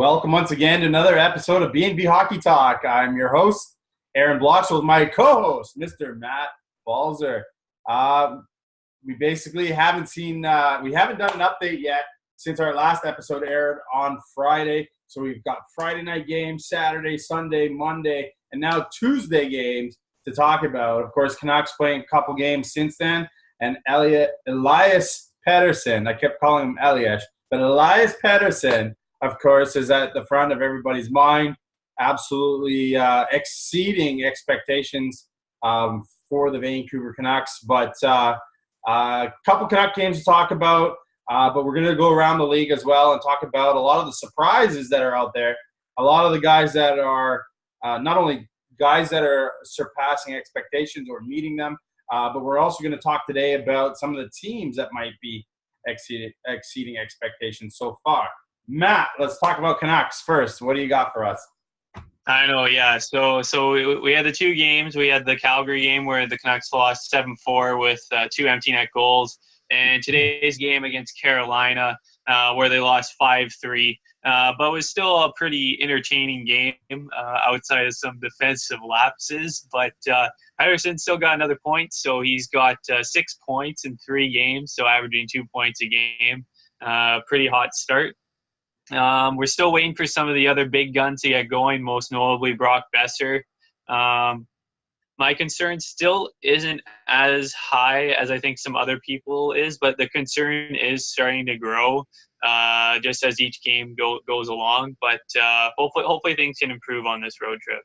Welcome once again to another episode of B&B Hockey Talk. I'm your host, Aaron Bloch, with my co-host, Mr. Matt Balzer. We basically haven't done an update yet since our last episode aired on Friday. So we've got Friday night games, Saturday, Sunday, Monday, and now Tuesday games to talk about. Of course, Canucks playing a couple games since then, and Elias Pettersson, I kept calling him Elias, but Elias Pettersson, of course, is at the front of everybody's mind, absolutely exceeding expectations for the Vancouver Canucks. But a couple Canuck games to talk about, but we're going to go around the league as well and talk about a lot of the surprises that are out there, a lot of the guys that are not only guys that are surpassing expectations or meeting them, but we're also going to talk today about some of the teams that might be exceeding expectations so far. Matt, let's talk about Canucks first. What do you got for us? I know, yeah. So we had the two games. We had the Calgary game where the Canucks lost 7-4 with two empty net goals, and today's game against Carolina where they lost 5-3. But it was still a pretty entertaining game outside of some defensive lapses. But Pettersson still got another point, so he's got 6 points in 3 games, so averaging 2 points a game. Pretty hot start. We're still waiting for some of the other big guns to get going, most notably Brock Besser. My concern still isn't as high as I think some other people is, but the concern is starting to grow just as each game goes along. But hopefully things can improve on this road trip.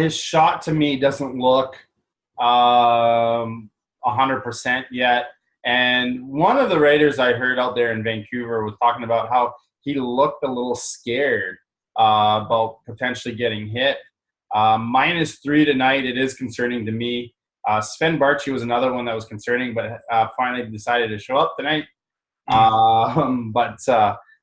His shot to me doesn't look 100% yet. And one of the Raiders I heard out there in Vancouver was talking about how he looked a little scared about potentially getting hit. -3 tonight, it is concerning to me. Sven Barchi was another one that was concerning, but finally decided to show up tonight. But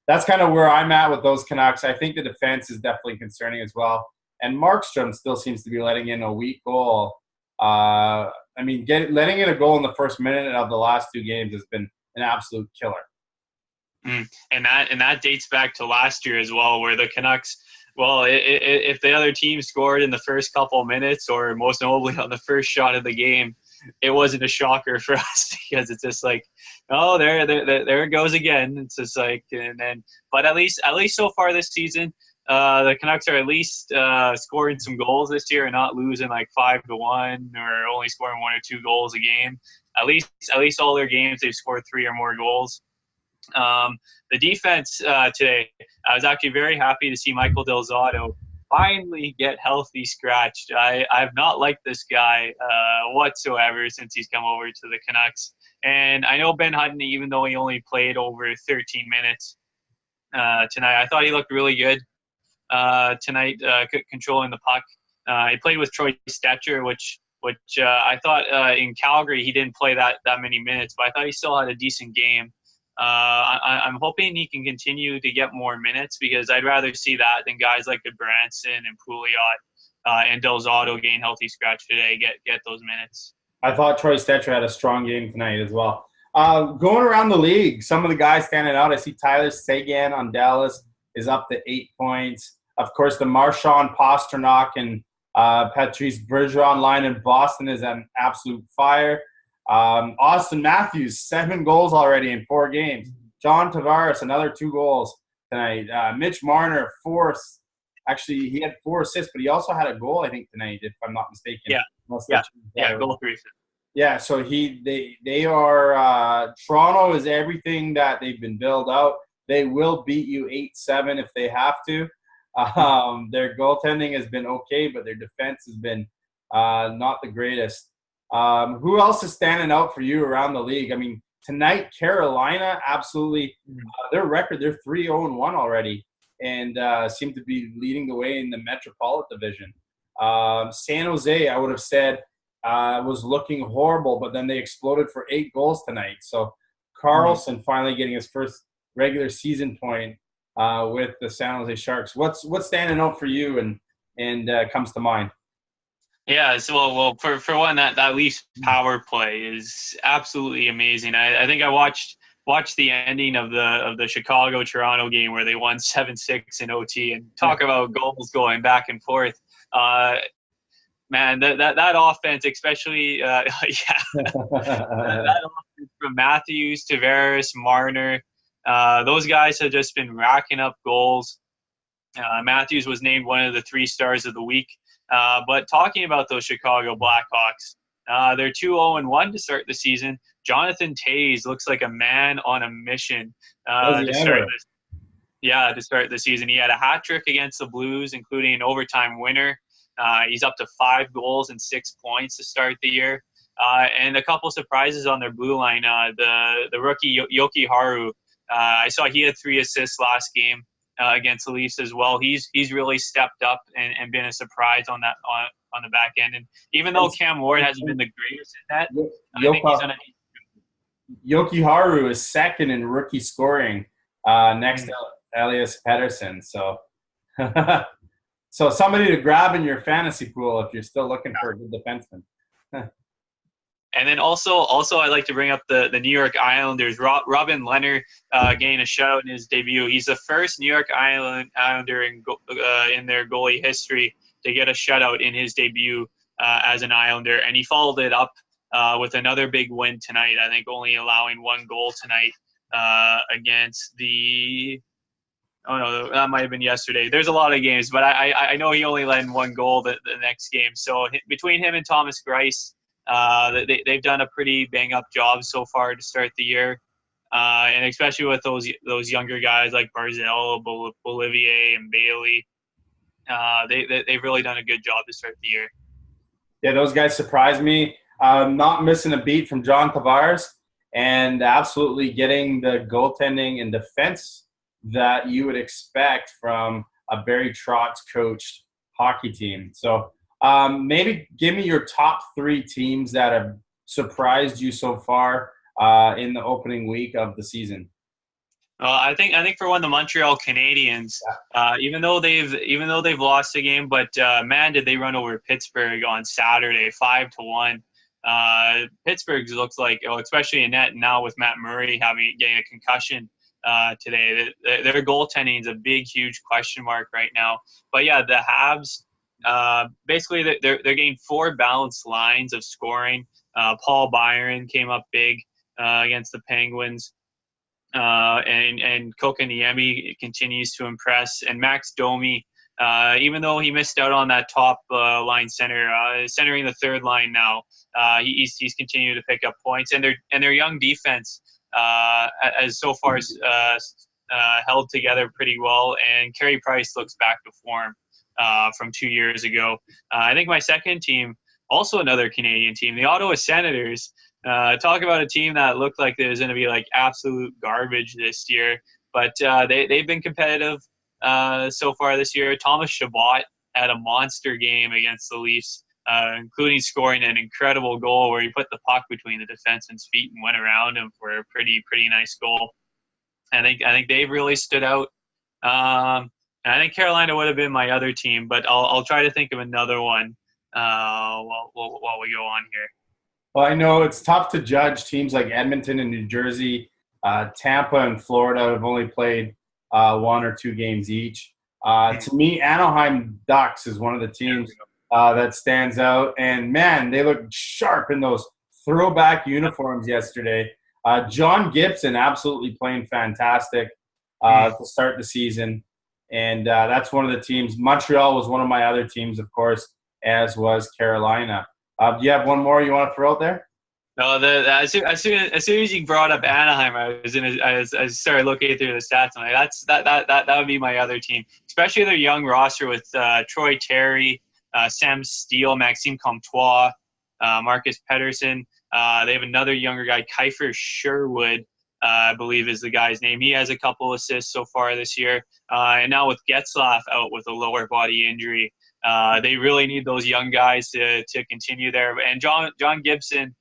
that's kind of where I'm at with those Canucks. I think the defense is definitely concerning as well. And Markstrom still seems to be letting in a weak goal. Letting in a goal in the first minute of the last 2 games has been an absolute killer. And that dates back to last year as well, where the Canucks, if the other team scored in the first couple of minutes, or most notably on the first shot of the game, it wasn't a shocker for us because it's just like, oh, there it goes again. It's just like, but at least so far this season, the Canucks are at least scoring some goals this year and not losing like 5-1 or only scoring 1 or 2 goals a game. At least all their games they've scored 3 or more goals. The defense today, I was actually very happy to see Michael Del Zotto finally get healthy scratched. I've not liked this guy whatsoever since he's come over to the Canucks. And I know Ben Hutton, even though he only played over 13 minutes tonight, I thought he looked really good tonight, controlling the puck. He played with Troy Stecher, which I thought in Calgary he didn't play that many minutes, but I thought he still had a decent game. I'm hoping he can continue to get more minutes because I'd rather see that than guys like Branson and Pouliot and Del Zotto gain healthy scratch today, get those minutes. I thought Troy Stecher had a strong game tonight as well. Going around the league, some of the guys standing out, I see Tyler Seguin on Dallas is up to 8 points. Of course, the Marchand, Pasternak, and Patrice Bergeron line in Boston is an absolute fire. Austin Matthews, 7 goals already in 4 games. John Tavares, another 2 goals tonight. Mitch Marner, 4. Actually, he had 4 assists, but he also had a goal, I think, tonight, if I'm not mistaken. Yeah, goal 3. Yeah, so they are Toronto is everything that they've been built out. They will beat you 8-7 if they have to. Their goaltending has been okay, but their defense has been not the greatest. Who else is standing out for you around the league? I mean, tonight, Carolina, absolutely. Their record, they're 3-0-1 already and seem to be leading the way in the Metropolitan Division. San Jose, I would have said, was looking horrible, but then they exploded for 8 goals tonight. So Carlson finally getting his first regular season point with the San Jose Sharks. What's standing out for you and comes to mind? Yeah, so for one, that Leafs power play is absolutely amazing. I think I watched watch the ending of the Chicago-Toronto game where they won 7-6 in OT, and talk about goals going back and forth. Man, that offense, especially, that offense from Matthews, Tavares, Marner, those guys have just been racking up goals. Matthews was named one of the 3 stars of the week. But talking about those Chicago Blackhawks, they're 2-0-1 to start the season. Jonathan Toews looks like a man on a mission to start this. Yeah, to start the season. He had a hat trick against the Blues, including an overtime winner. He's up to 5 goals and 6 points to start the year. And a couple surprises on their blue line. The rookie Yoki Haru, I saw he had 3 assists last game against the Leafs as well. He's really stepped up and been a surprise on the back end. And even though Cam Ward hasn't been the greatest in that, I think he's on Yoki Haru is second in rookie scoring, next to Elias Pettersson. So, so somebody to grab in your fantasy pool if you're still looking for a good defenseman. And then also I'd like to bring up the New York Islanders. Robin Leonard getting a shutout in his debut. He's the first New York Islander in their goalie history to get a shutout in his debut as an Islander. And he followed it up with another big win tonight. I think only allowing 1 goal tonight against the – oh, no, that might have been yesterday. There's a lot of games, but I know he only let in 1 goal the next game. So between him and Thomas Greiss, they've done a pretty bang-up job so far to start the year. And especially with those younger guys like Barzell, Bolivier, and Bailey. They've really done a good job to start the year. Yeah, those guys surprised me. Not missing a beat from John Tavares, and absolutely getting the goaltending and defense that you would expect from a Barry Trotz coached hockey team. So maybe give me your top 3 teams that have surprised you so far in the opening week of the season. I think for one, the Montreal Canadiens, even though they've lost a game, but man, did they run over Pittsburgh on Saturday, 5-1. Pittsburgh looks like, especially in net now with Matt Murray getting a concussion today, their goaltending is a big, huge question mark right now. But yeah, the Habs, basically they're getting 4 balanced lines of scoring. Paul Byron came up big against the Penguins. And Kokaniemi continues to impress. And Max Domi, even though he missed out on that top line center, centering the third line now, he's continued to pick up points. And their young defense has so far held together pretty well. And Carey Price looks back to form from 2 years ago. I think my second team, also another Canadian team, the Ottawa Senators. Talk about a team that looked like it was going to be like absolute garbage this year, but they've been competitive so far this year. Thomas Chabot had a monster game against the Leafs, including scoring an incredible goal where he put the puck between the defenseman's feet and went around him for a pretty nice goal. I think they've really stood out. And I think Carolina would have been my other team, but I'll try to think of another one while we go on here. Well, I know it's tough to judge teams like Edmonton and New Jersey. Tampa and Florida have only played 1 or 2 games each. To me, Anaheim Ducks is one of the teams that stands out. And, man, they look sharp in those throwback uniforms yesterday. John Gibson absolutely playing fantastic to start the season. And that's one of the teams. Montreal was one of my other teams, of course, as was Carolina. Do you have one more you want to throw out there? No, as soon as you brought up Anaheim, I started looking through the stats. And that would be my other team, especially their young roster with Troy Terry, Sam Steele, Maxime Comtois, Marcus Pettersson. They have another younger guy, Kiefer Sherwood, I believe is the guy's name. He has a couple assists so far this year. And now with Getzlaf out with a lower body injury, they really need those young guys to continue there. And John Gibson,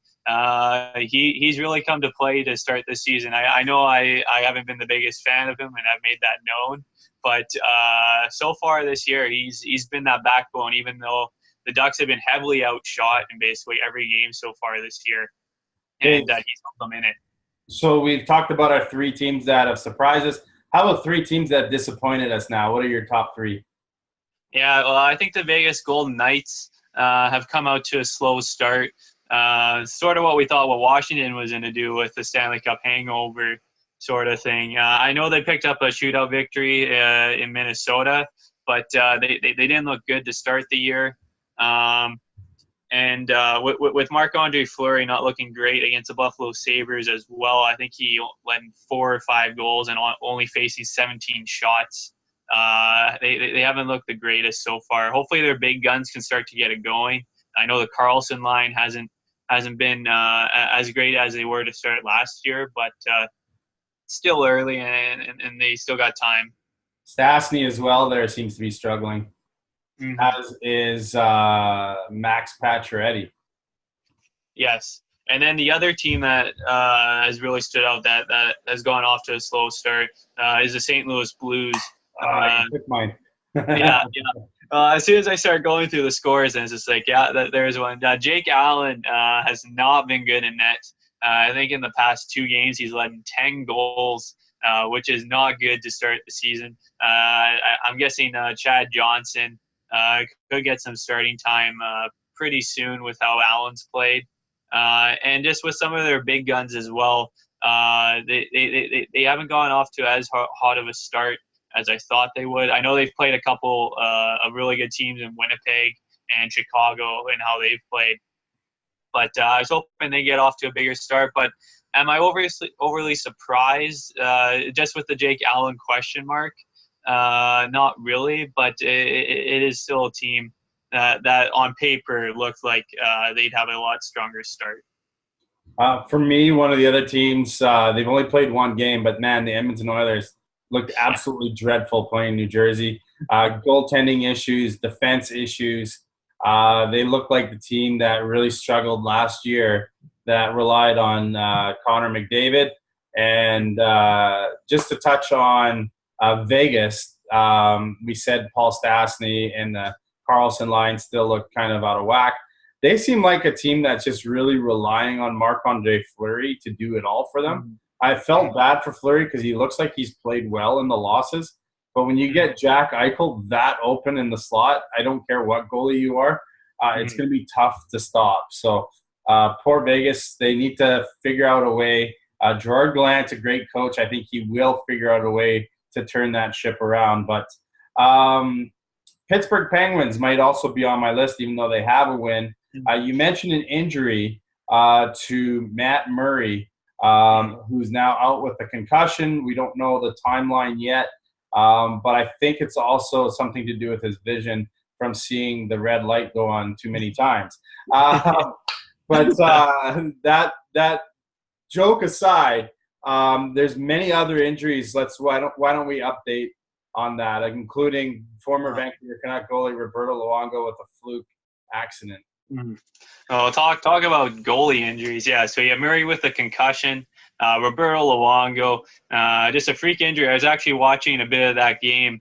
he's really come to play to start this season. I know I haven't been the biggest fan of him, and I've made that known. But so far this year, he's been that backbone, even though the Ducks have been heavily outshot in basically every game so far this year. And he's held them in it. So we've talked about our three teams that have surprised us. How about three teams that disappointed us now? What are your top three? Yeah, well, I think the Vegas Golden Knights have come out to a slow start. Sort of what we thought what Washington was going to do with the Stanley Cup hangover sort of thing. I know they picked up a shootout victory in Minnesota, but they didn't look good to start the year. Um, and with Marc-Andre Fleury not looking great against the Buffalo Sabres as well, I think he led 4 or 5 goals and only facing 17 shots. They haven't looked the greatest so far. Hopefully their big guns can start to get it going. I know the Carlson line hasn't been as great as they were to start last year, but still early and they still got time. Stastny as well there seems to be struggling, Mm-hmm. as is Max Pacioretty. Yes. And then the other team that has really stood out that has gone off to a slow start is the St. Louis Blues. You took mine. Yeah, yeah. As soon as I start going through the scores, and it's just like, yeah, there's one. Jake Allen has not been good in net. I think in the past 2 games he's led 10 goals, which is not good to start the season. I'm guessing Chad Johnson could get some starting time pretty soon with how Allen's played. And just with some of their big guns as well, they haven't gone off to as hot of a start as I thought they would. I know they've played a couple of really good teams in Winnipeg and Chicago and how they've played. But I was hoping they get off to a bigger start. But am I overly surprised just with the Jake Allen question mark? Not really, but it is still a team that on paper looked like they'd have a lot stronger start. For me, one of the other teams, they've only played one game, but man, the Edmonton Oilers looked absolutely dreadful playing New Jersey. Goaltending issues, defense issues. They look like the team that really struggled last year, that relied on Connor McDavid. And just to touch on Vegas, we said Paul Stastny and the Carlson line still look kind of out of whack. They seem like a team that's just really relying on Marc-Andre Fleury to do it all for them. I felt bad for Fleury because he looks like he's played well in the losses. But when you get Jack Eichel that open in the slot, I don't care what goalie you are, it's going to be tough to stop. So poor Vegas, they need to figure out a way. Gerard Gallant's a great coach. I think he will figure out a way to turn that ship around. But Pittsburgh Penguins might also be on my list, even though they have a win. You mentioned an injury to Matt Murray, who's now out with a concussion. We don't know the timeline yet, but I think it's also something to do with his vision from seeing the red light go on too many times. But that joke aside, there's many other injuries. Why don't we update on that, including former Vancouver Canuck goalie Roberto Luongo with a fluke accident. Oh, talk about goalie injuries. Yeah, so you have Murray with a concussion, Roberto Luongo, just a freak injury. I was actually watching a bit of that game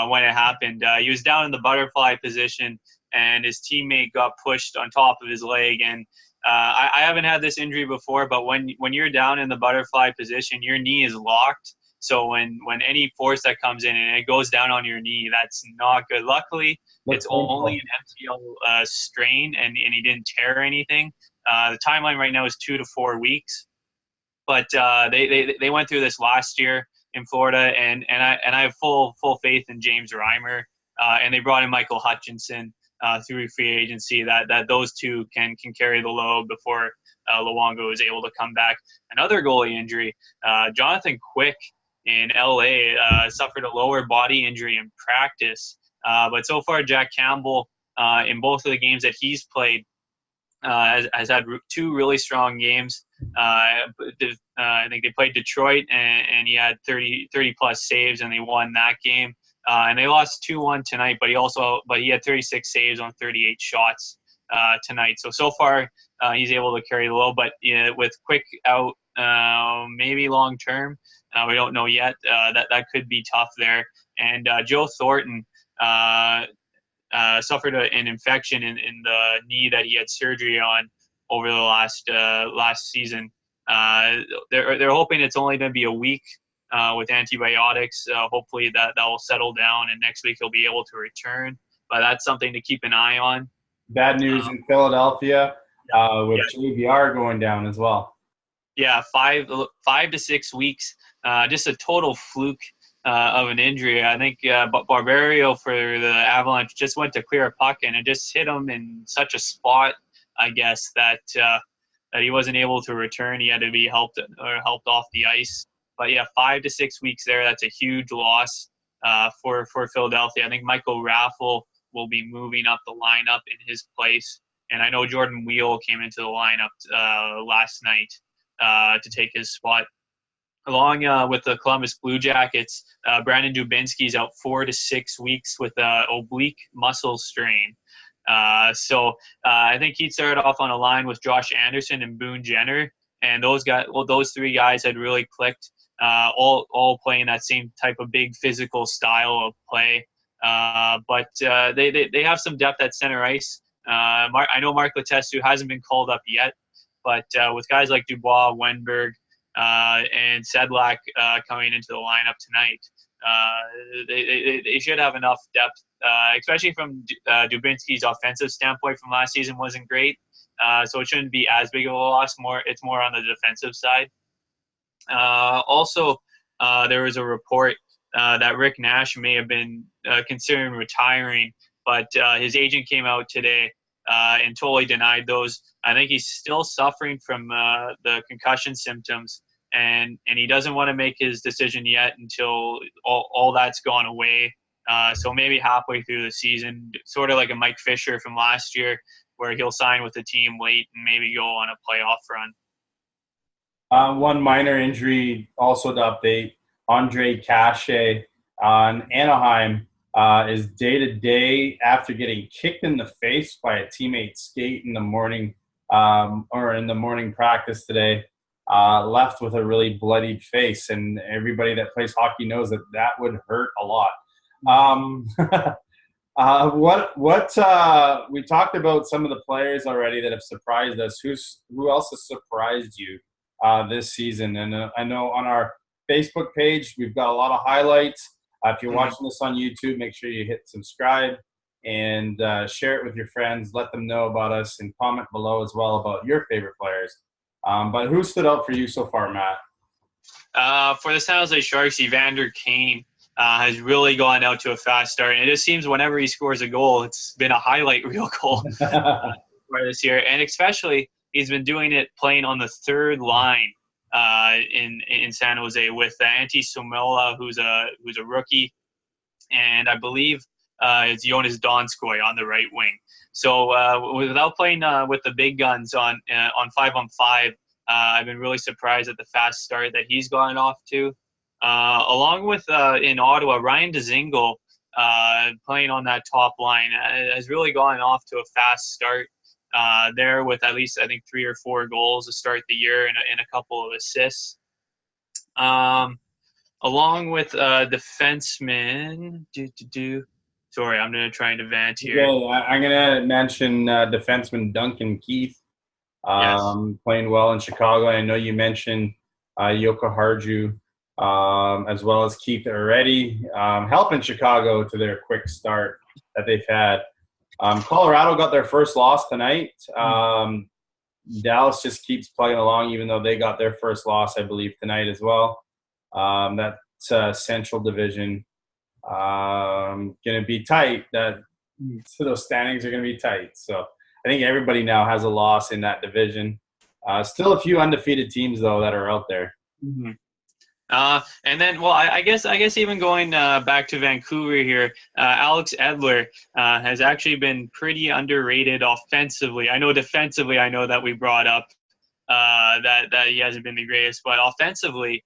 when it happened. He was down in the butterfly position, and his teammate got pushed on top of his leg. And I haven't had this injury before, but when you're down in the butterfly position, your knee is locked. So when any force that comes in and it goes down on your knee, that's not good. Luckily, it's only an MCL strain, and he didn't tear anything. The timeline right now is 2 to 4 weeks, but they went through this last year in Florida, and I have full faith in James Reimer, and they brought in Michael Hutchinson through free agency. That those two can carry the load before Luongo is able to come back. Another goalie injury, Jonathan Quick in LA suffered a lower body injury in practice. But so far, Jack Campbell, in both of the games that he's played, has had 2 really strong games. I think they played Detroit, and he had 30 plus saves, and they won that game. And they lost 2-1 tonight, but he had 36 saves on 38 shots tonight. So far, he's able to carry the load. But with Quick out, maybe long term, we don't know yet. That could be tough there. And Joe Thornton suffered an infection in the knee that he had surgery on over the last season. They're hoping it's only going to be a week with antibiotics. Hopefully that will settle down, and next week he'll be able to return. But that's something to keep an eye on. Bad news in Philadelphia with JVR going down as well. Yeah, 5 to 6 weeks. Just a total fluke of an injury. I think Barberio for the Avalanche just went to clear a puck, and it just hit him in such a spot, I guess, that he wasn't able to return. He had to be helped off the ice. But yeah, 5 to 6 weeks there. That's a huge loss for Philadelphia. I think Michael Raffle will be moving up the lineup in his place. And I know Jordan Wheel came into the lineup last night to take his spot. Along with the Columbus Blue Jackets, Brandon Dubinsky's out 4 to 6 weeks with an oblique muscle strain. So I think he'd started off on a line with Josh Anderson and Boone Jenner, and those three guys had really clicked, all playing that same type of big physical style of play. But they have some depth at center ice. I know Mark Letestu hasn't been called up yet, but with guys like Dubois, Wenberg, and Sedlak coming into the lineup tonight, they should have enough depth, especially from Dubinsky's offensive standpoint from last season wasn't great, so it shouldn't be as big of a loss. It's more on the defensive side. Also, there was a report that Rick Nash may have been considering retiring, but his agent came out today and totally denied those. I think he's still suffering from the concussion symptoms, and he doesn't want to make his decision yet until all that's gone away. So maybe halfway through the season, sort of like a Mike Fisher from last year, where he'll sign with the team late and maybe go on a playoff run. One minor injury also to update. Andre Cache on Anaheim is day-to-day after getting kicked in the face by a teammate skate in the morning or in the morning practice today. Left with a really bloodied face, and everybody that plays hockey knows that would hurt a lot. We talked about some of the players already that have surprised us. Who else has surprised you this season? And I know on our Facebook page we've got a lot of highlights. If you're watching this on YouTube, make sure you hit subscribe and share it with your friends. Let them know about us and comment below as well about your favorite players. But who stood out for you so far, Matt? For the San Jose Sharks, Evander Kane has really gone out to a fast start. And it just seems whenever he scores a goal, it's been a highlight reel goal for this year. And especially, he's been doing it playing on the third line in San Jose with Antti Suomela, who's a rookie, and I believe it's Jonas Donskoy on the right wing. So without playing with the big guns on 5-on-5, I've been really surprised at the fast start that he's gone off to. Along with in Ottawa, Ryan Dzingel playing on that top line has really gone off to a fast start there with at least, I think, 3 or 4 goals to start the year and a couple of assists. Along with defenseman, sorry, I'm going to try and vent here. Yeah, I'm going to mention defenseman Duncan Keith playing well in Chicago. I know you mentioned Yoko Harju as well as Keith already helping Chicago to their quick start that they've had. Colorado got their first loss tonight. Dallas just keeps plugging along, even though they got their first loss, I believe, tonight as well. That's Central Division. Going to be tight. So those standings are going to be tight. So I think everybody now has a loss in that division. Still a few undefeated teams, though, that are out there. Mm-hmm. And then, well, I guess even going back to Vancouver here, Alex Edler has actually been pretty underrated offensively. I know defensively, I know that we brought up that he hasn't been the greatest, but offensively,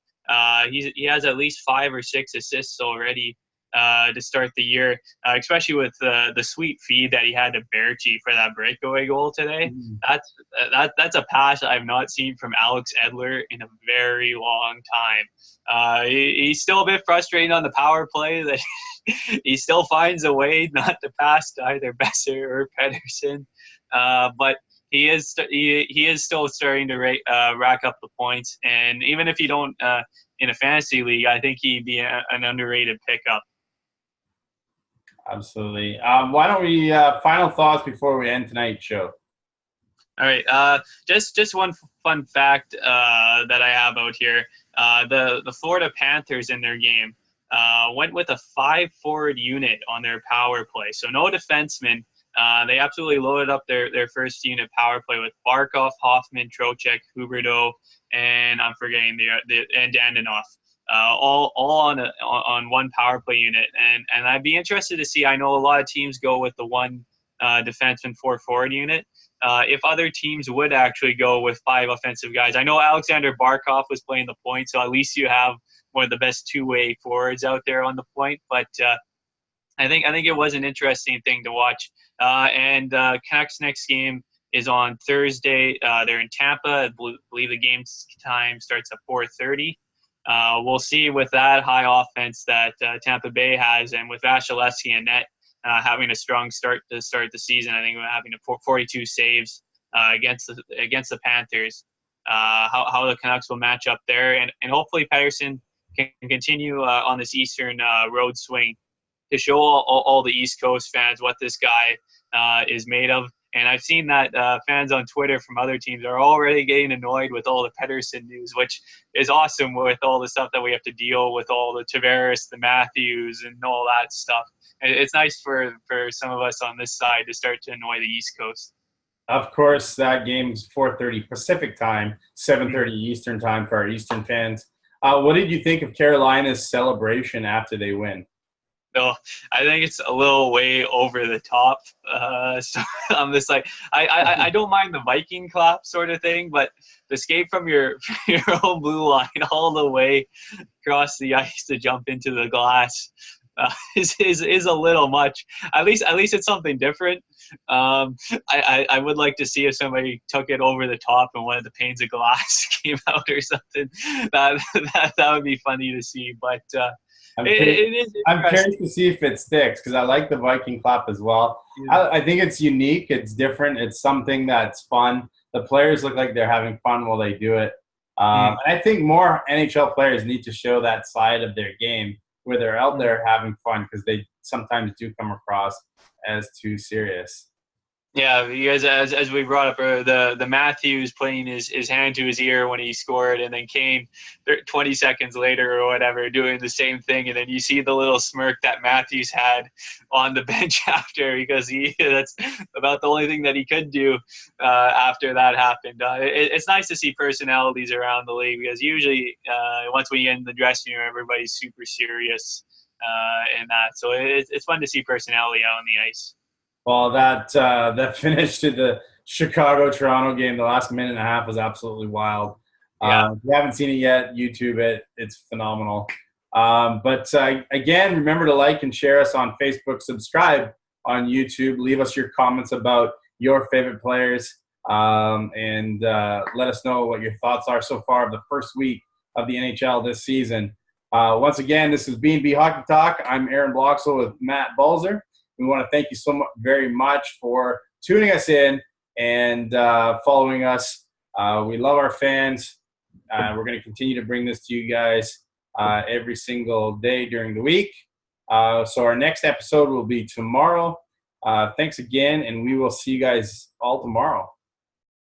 he has at least 5 or 6 assists already to start the year, especially with the sweet feed that he had to Berchi for that breakaway goal today. That's a pass I've not seen from Alex Edler in a very long time. He's still a bit frustrating on the power play that he still finds a way not to pass to either Besser or Pedersen. But he is still starting to rack up the points, and even if you don't in a fantasy league, I think he'd be an underrated pickup. Absolutely. Why don't we final thoughts before we end tonight's show? All right. Just one fun fact that I have out here. The Florida Panthers in their game went with a 5 forward unit on their power play. So no defensemen. They absolutely loaded up their first unit power play with Barkov, Hoffman, Trocheck, Huberdeau, and I'm forgetting and Dandinoff. All on one power play unit, and I'd be interested to see. I know a lot of teams go with the one defenseman 4 forward unit. If other teams would actually go with 5 offensive guys. I know Alexander Barkov was playing the point, so at least you have one of the best two-way forwards out there on the point. But I think it was an interesting thing to watch. And Canucks' next game is on Thursday. They're in Tampa. I believe the game time starts at 4:30. We'll see with that high offense that Tampa Bay has, and with Vasilevsky and net having a strong start to start the season. I think we're having 42 saves against the Panthers. How the Canucks will match up there, and hopefully Pettersson can continue on this Eastern road swing to show all the East Coast fans what this guy is made of. And I've seen that fans on Twitter from other teams are already getting annoyed with all the Pettersson news, which is awesome with all the stuff that we have to deal with, all the Tavares, the Matthews, and all that stuff. And it's nice for some of us on this side to start to annoy the East Coast. Of course, that game's 4:30 Pacific time, 7:30 Eastern time for our Eastern fans. What did you think of Carolina's celebration after they win? No, I think it's a little way over the top. So I'm just like, I don't mind the Viking clap sort of thing, but to escape from your own blue line all the way across the ice to jump into the glass is a little much. At least it's something different. I would like to see if somebody took it over the top and one of the panes of glass came out or something. That would be funny to see, but. I'm curious to see if it sticks because I like the Viking clap as well. Yeah. I think it's unique. It's different. It's something that's fun. The players look like they're having fun while they do it. And I think more NHL players need to show that side of their game where they're out there having fun because they sometimes do come across as too serious. Yeah, because as we brought up, the Matthews putting his hand to his ear when he scored, and then Kane 20 seconds later or whatever doing the same thing, and then you see the little smirk that Matthews had on the bench after because that's about the only thing that he could do after that happened. It's nice to see personalities around the league because usually once we get in the dressing room, everybody's super serious in that. So it's fun to see personality out on the ice. Well, that finish to the Chicago-Toronto game, the last minute and a half was absolutely wild. Yeah. If you haven't seen it yet, YouTube it. It's phenomenal. But again, remember to like and share us on Facebook. Subscribe on YouTube. Leave us your comments about your favorite players. And let us know what your thoughts are so far of the first week of the NHL this season. Once again, this is B&B Hockey Talk. I'm Aaron Bloxel with Matt Balzer. We want to thank you so much, very much for tuning us in and following us. We love our fans. We're going to continue to bring this to you guys every single day during the week. So our next episode will be tomorrow. Thanks again, and we will see you guys all tomorrow.